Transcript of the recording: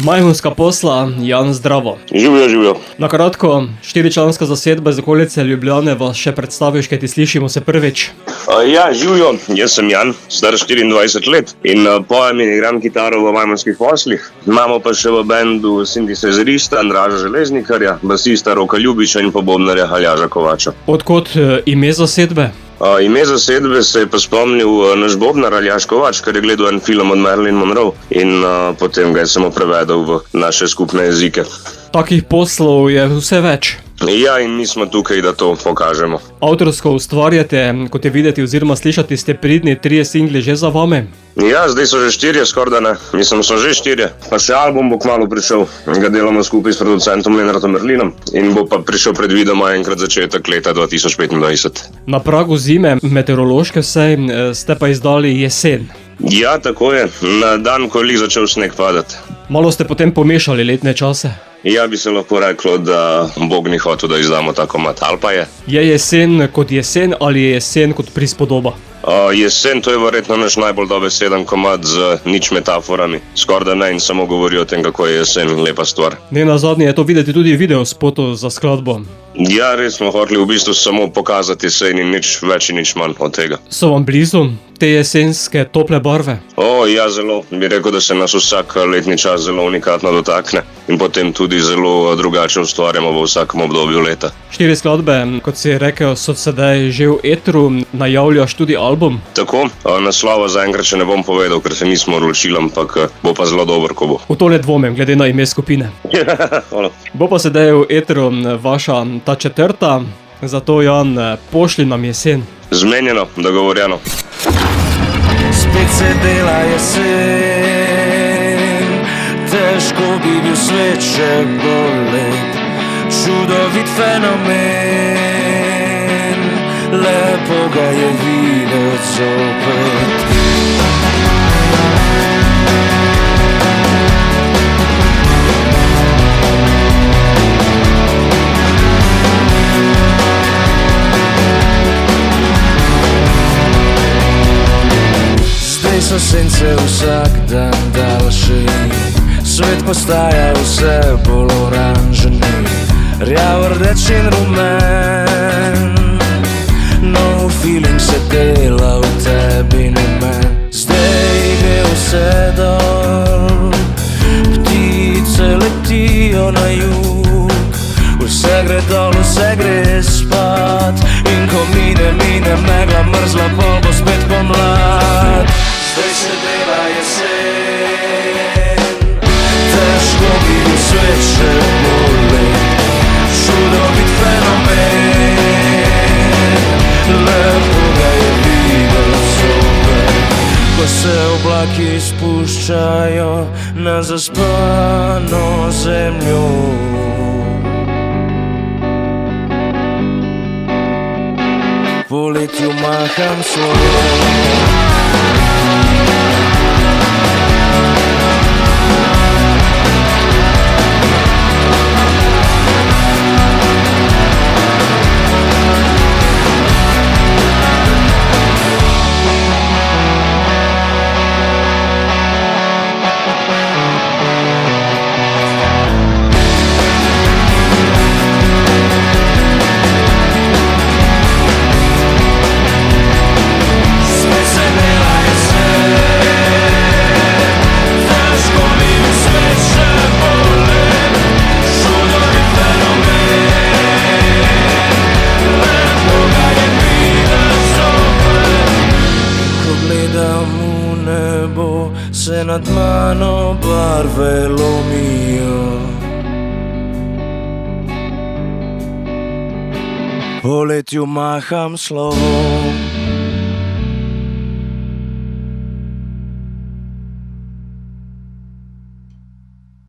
Majhunska posla, Jan, zdravo. Živijo. Na kratko, 4-članska zasedba iz okolice Ljubljane vas še predstaviš, kaj ti slišimo se prvič. Živijo, jaz sem Jan, star 24 let in pojem in igram kitaro v Majhunskih poslih. Imamo pa še v bendu sintesezerista Andraža Železnikarja, basista Roka Ljubiča in pa bobnarja Aljaža Kovača. Odkot ime zasedbe? Ime zasedbe se je pa spomnil naš bobnar Aljaž Kovač, ker je gledal en film od Marilyn Monroe in potem ga je samo prevedel v naše skupne jezike. Takih poslov je vse več. Ja, in mi smo tukaj, da to pokažemo. Avtorsko ustvarjate, kot je videti oziroma slišati, ste pridni, 3 singli že za vami. Ja, zdaj so že 4 skorda, ne. Mislim, so že 4. Pa še album bo kmalu prišel, ga delamo skupaj s producentom Lenartom Merlinom in bo pa prišel predvidoma enkrat začetek leta 2025. Na pragu zime, meteorološke vsej, ste pa izdali Jesen. Ja, tako je, na dan, ko je lih začel sneg padati. Malo ste potem pomešali letne čase. Ja, bi se lahko reklo, da Bog ni hotel, da izdamo ta komad, ali pa je. Je jesen kot jesen ali je jesen kot prispodoba? Jesen, to je verjetno naš najbolj dobeseden komad z nič metaforami. Skorda ne in samo govori o tem, kako je jesen lepa stvar. Ne nazadnje je to videti tudi video spotu za skladbo. Ja, res smo hoteli v bistvu samo pokazati jesen in nič več in nič manj od tega. So vam blizu te jesenske tople barve? Ja, zelo. Bi rekel, da se nas vsak letni čas zelo unikatno dotakne in potem tudi zelo drugače ustvarjamo v vsakem obdobju leta. 4 skladbe, kot si rekel, so sedaj že v etru, najavljaš tudi album? Tako, naslova zaenkrat še ne bom povedal, ker se nismo odločili, ampak bo pa zelo dober, ko bo. V tole dvomim, glede na ime skupine. Hvala. Bo pa sedaj v etru vaša ta 4., zato Jan, pošli nam Jesen. Zmenjeno, dogovorjeno. Spet se dela jesen, težko bi bil svet še bolj lep. Čudovit fenomen, lepo ga je videti zopet. So sence vsak dan daljši, svet postaja vse bolj oranženi, rjav, rdeč in rumen. Nov feeling se dela v tebi in v men. Zdaj gre vse dol, ptice letijo na jug, vse gre dol, vse gre spat. In ko mine megla mrzla, pol bo spet pomlad. Zdaj se dela jesen, težko bi bil svet še bolj lep. Čudovit fenomen, lepo ga je videti zopet. Ko se oblaki spuščajo na zaspano zemljo, poletju maham slovo. Se nad mano barve lomijo, poletju maham slovom.